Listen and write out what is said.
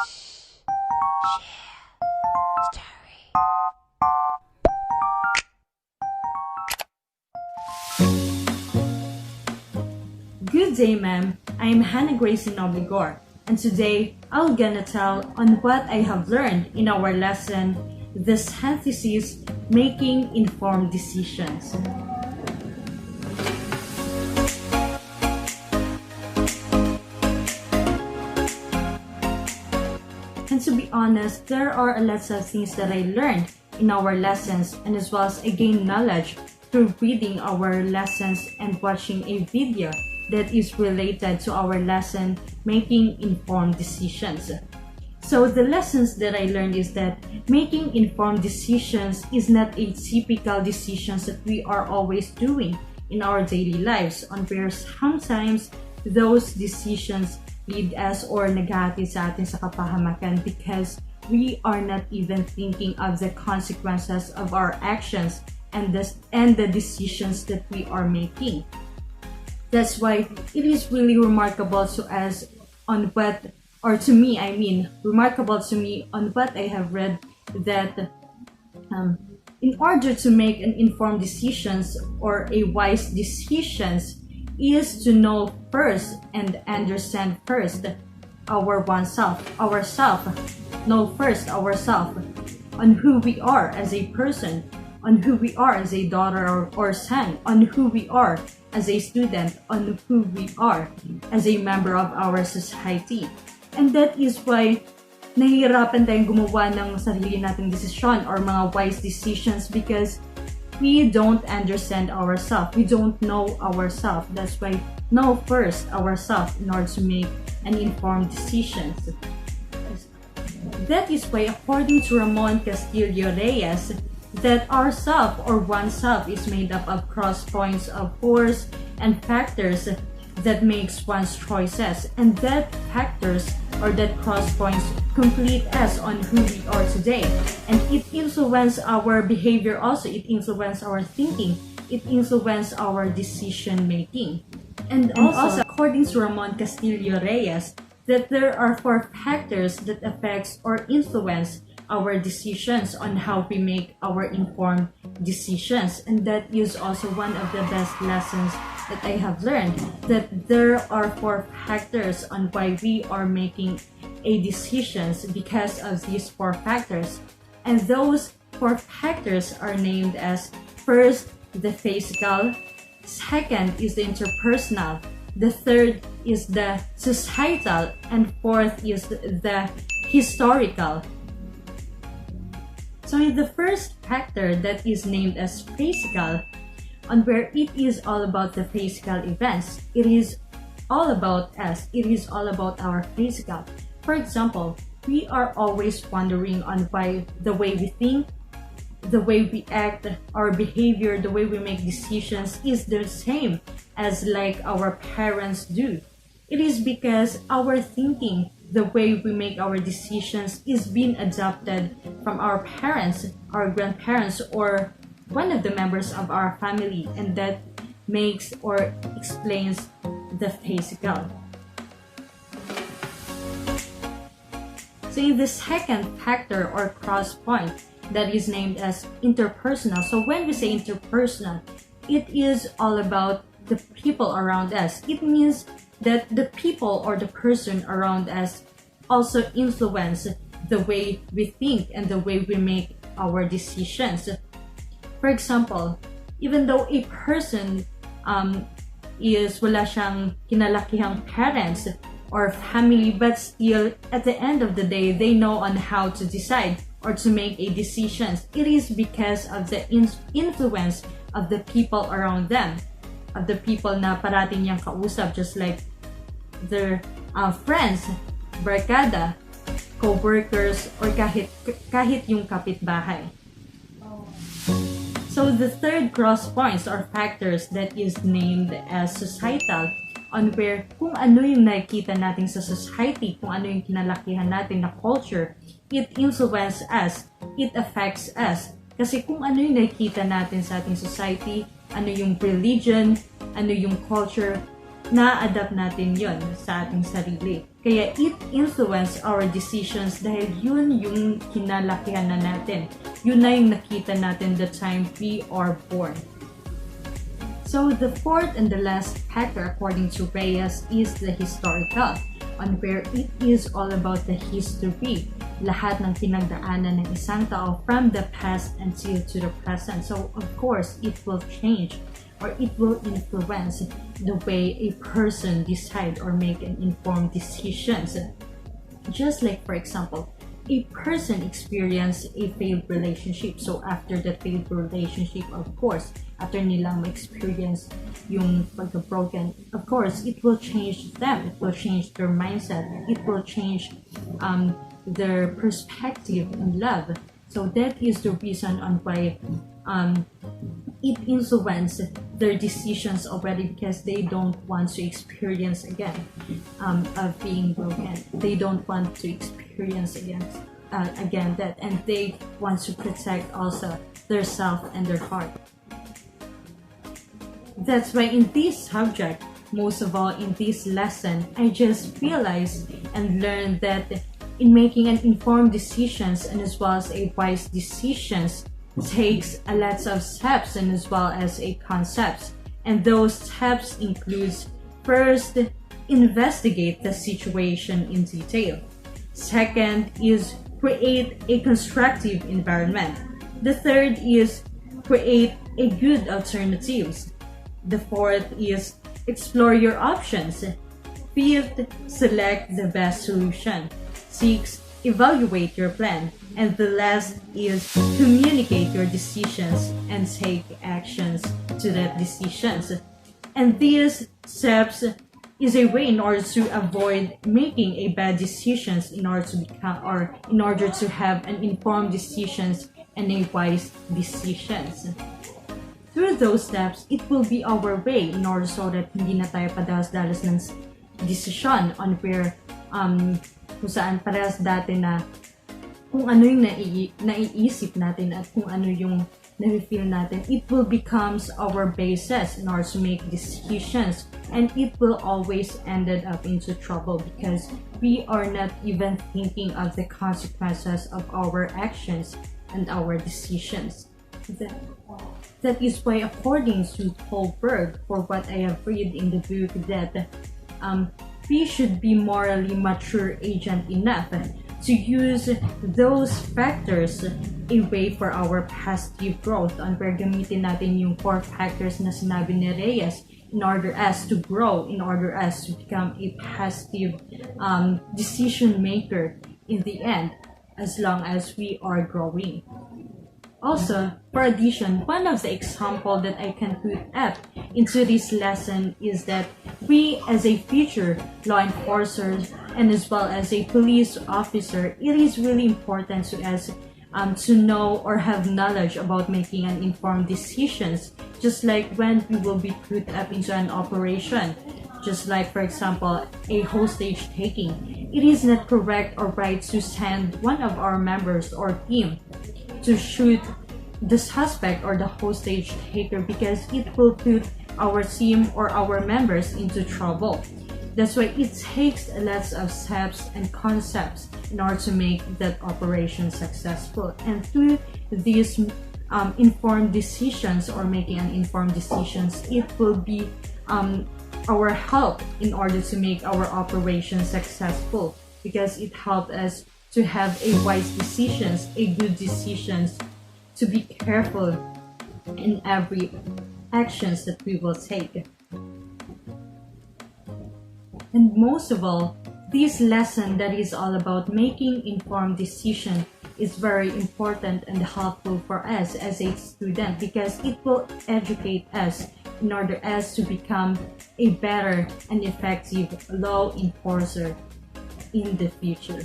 Good day, ma'am. I'm Hannah Grace in Obligar, and today I'm gonna tell on what I have learned in our lesson, the synthesis making informed decisions. And to be honest, there are a lot of things that I learned in our lessons, and as well as I gained knowledge through reading our lessons and watching a video that is related to our lesson, making informed decisions. So the lessons that I learned is that making informed decisions is not a typical decisions that we are always doing in our daily lives, on where sometimes those decisions lead us or naghahatid sa atin sa kapahamakan because we are not even thinking of the consequences of our actions and the decisions that we are making. That's why it is really remarkable to us on what, or to me, I mean, remarkable to me on what I have read that in order to make an informed decisions or a wise decisions is to know first and understand first ourself, know first ourselves on who we are as a person, on who we are as a daughter or son, on who we are as a student, on who we are as a member of our society. And that is why nahihirapan tayong gumawa ng sarili nating desisyon or mga wise decisions because we don't understand ourselves. We don't know ourselves. That's why know first ourselves in order to make an informed decisions. That is why, according to Ramon Castillo Reyes, that ourself or oneself is made up of cross points of force and factors that makes one's choices, and that factors or that cross points complete us on who we are today, and it influence our behavior also, it influence our thinking, it influence our decision making. And also according to Ramon Castillo Reyes, that there are 4 factors that affects or influence our decisions on how we make our informed decisions. And that is also one of the best lessons that I have learned, that there are 4 factors on why we are making a decisions because of these 4 factors. And those 4 factors are named as: first, the physical; second is the interpersonal; the third is the societal; and fourth is the historical. So in the first factor that is named as physical, on where it is all about the physical events, it is all about us, it is all about our physical. For example, we are always wondering on why the way we think, the way we act, our behavior, the way we make decisions is the same as like our parents do. It is because our thinking, the way we make our decisions is being adopted from our parents, our grandparents, or one of the members of our family, and that makes or explains the physical. So in the second factor or cross point that is named as interpersonal. So when we say interpersonal, it is all about the people around us. It means that the people or the person around us also influence the way we think and the way we make our decisions. For example, even though a person is wala siyang kinalakihang parents or family, but still at the end of the day, they know on how to decide or to make a decision. It is because of the influence of the people around them, of the people na parating niyang kausap, just like their friends, barkada, co-workers, or kahit yung kapitbahay. So the third cross points or factors that is named as societal, on where kung ano yung nakikita natin sa society, kung ano yung kinalakihan natin na culture, it influences us, it affects us. Kasi kung ano yung nakikita natin sa ating society, ano yung religion, ano yung culture, na-adapt natin yon sa ating sarili. Kaya it influence our decisions dahil yun yung kinalakihan na natin. Yun na yung nakita natin the time we are born. So the fourth and the last factor according to Reyes is the historical, on where it is all about the history. Lahat ng pinagdaanan ng isang tao from the past until to the present. So of course, it will change or it will influence the way a person decide or make an informed decisions. Just like, for example, a person experience a failed relationship. So after the failed relationship, of course, after nilang ma-experience yung pagka-broken, of course, it will change them. It will change their mindset. It will change their perspective in love. So that is the reason on why it influences their decisions already, because they don't want to experience again of being broken. They don't want to experience again that, and they want to protect also their self and their heart. That's why in this subject, most of all in this lesson, I just realized and learned that in making an informed decisions and as well as a wise decisions takes a lot of steps and as well as a concepts. And those steps includes: first, investigate the situation in detail. Second is create a constructive environment. The third is create a good alternatives. The fourth is explore your options. Fifth, select the best solution. Sixth, evaluate your plan. And the last is communicate your decisions and take actions to that decisions. And these steps is a way in order to avoid making a bad decisions, in order to become or in order to have an informed decisions and a wise decisions. Through those steps, it will be our way in order so that hindi na tayo padalas-dalas ng decision on where kung saan parehas dati na kung ano yung naiisip natin at kung ano yung na-feel natin, it will becomes our basis in order to make decisions, and it will always ended up into trouble because we are not even thinking of the consequences of our actions and our decisions. That is why, according to Holberg, for what I have read in the book, that we should be morally mature agent enough to use those factors a way for our positive growth, and where gamitin natin yung 4 factors na sinabi ni Reyes in order as to grow, in order as to become a positive decision maker in the end, as long as we are growing. Also, for addition, one of the example that I can put up into this lesson is that we as a future law enforcers and as well as a police officer, it is really important to us to know or have knowledge about making an informed decisions, just like when we will be put up into an operation. Just like, for example, a hostage taking. It is not correct or right to send one of our members or team to shoot the suspect or the hostage taker, because it will put our team or our members into trouble. That's why it takes lots of steps and concepts in order to make that operation successful. And through these informed decisions or making an informed decisions, it will be our help in order to make our operation successful, because it helps us to have a wise decisions, a good decisions, to be careful in every actions that we will take. And most of all, this lesson that is all about making informed decision is very important and helpful for us as a student, because it will educate us in order as to become a better and effective law enforcer in the future.